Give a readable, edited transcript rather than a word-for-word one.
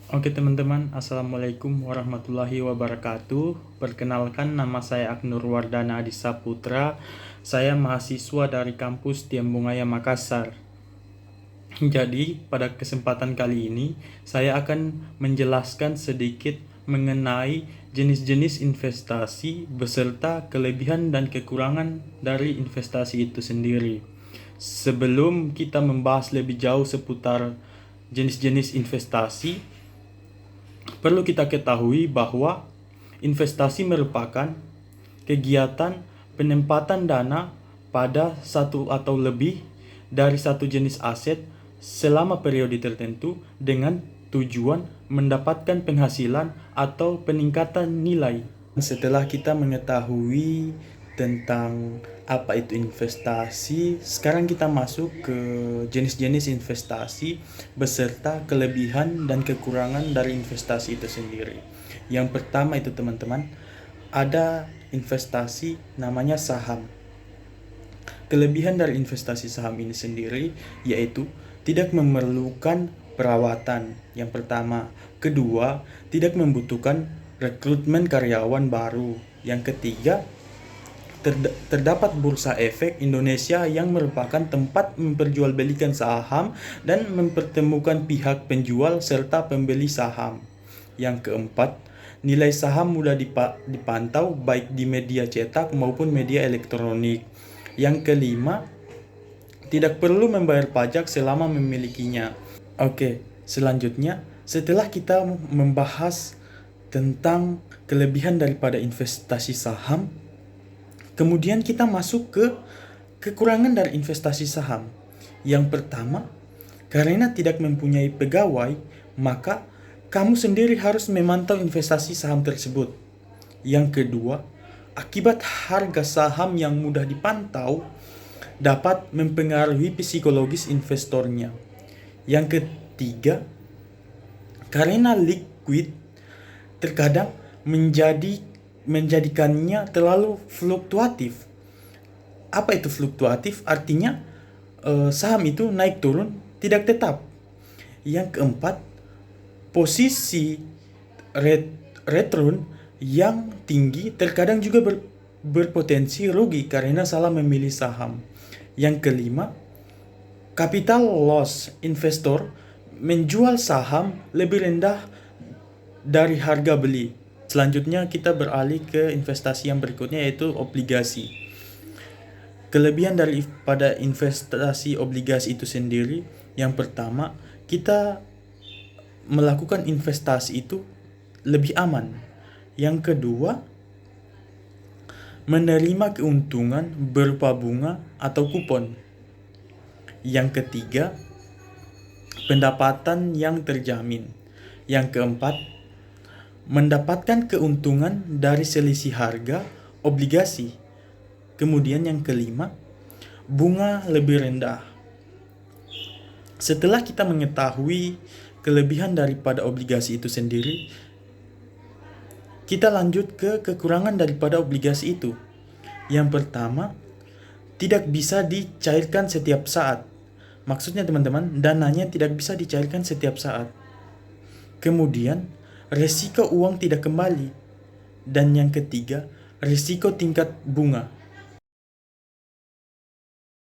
Oke teman-teman, Assalamualaikum warahmatullahi wabarakatuh. Perkenalkan, nama saya Aknur Wardana Adisa Putra. Saya mahasiswa dari kampus Tiambungaya Makassar. Jadi, pada kesempatan kali ini, saya akan menjelaskan sedikit mengenai jenis-jenis investasi beserta kelebihan dan kekurangan dari investasi itu sendiri. Sebelum kita membahas lebih jauh seputar jenis-jenis investasi, perlu kita ketahui bahwa investasi merupakan kegiatan penempatan dana pada satu atau lebih dari satu jenis aset selama periode tertentu dengan tujuan mendapatkan penghasilan atau peningkatan nilai. Setelah kita mengetahui tentang apa itu investasi, sekarang kita masuk ke jenis-jenis investasi beserta kelebihan dan kekurangan dari investasi itu sendiri. Yang pertama itu teman-teman, ada investasi namanya saham. Kelebihan dari investasi saham ini sendiri yaitu tidak memerlukan perawatan. Yang pertama, kedua, tidak membutuhkan rekrutmen karyawan baru. Yang ketiga, terdapat Bursa Efek Indonesia yang merupakan tempat memperjualbelikan saham dan mempertemukan pihak penjual serta pembeli saham. Yang keempat, nilai saham mudah dipantau baik di media cetak maupun media elektronik. Yang kelima, tidak perlu membayar pajak selama memilikinya. Oke, selanjutnya setelah kita membahas tentang kelebihan daripada investasi saham, kemudian kita masuk ke kekurangan dari investasi saham. Yang pertama, karena tidak mempunyai pegawai, maka kamu sendiri harus memantau investasi saham tersebut. Yang kedua, akibat harga saham yang mudah dipantau dapat mempengaruhi psikologis investornya. Yang ketiga, karena liquid terkadang menjadikannya terlalu fluktuatif. Apa itu fluktuatif? Artinya saham itu naik turun tidak tetap. Yang keempat, posisi return yang tinggi terkadang juga berpotensi rugi karena salah memilih saham. Yang kelima, capital loss. Investor menjual saham lebih rendah dari harga beli. Selanjutnya kita beralih ke investasi yang berikutnya, yaitu obligasi. Kelebihan daripada investasi obligasi itu sendiri, yang pertama, kita melakukan investasi itu lebih aman. Yang kedua, menerima keuntungan berupa bunga atau kupon. Yang ketiga, pendapatan yang terjamin. Yang keempat, mendapatkan keuntungan dari selisih harga obligasi. Kemudian yang kelima, bunga lebih rendah. Setelah kita mengetahui kelebihan daripada obligasi itu sendiri, kita lanjut ke kekurangan daripada obligasi itu. Yang pertama, tidak bisa dicairkan setiap saat. Maksudnya teman-teman, dananya tidak bisa dicairkan setiap saat. Kemudian, resiko uang tidak kembali. Dan yang ketiga, risiko tingkat bunga.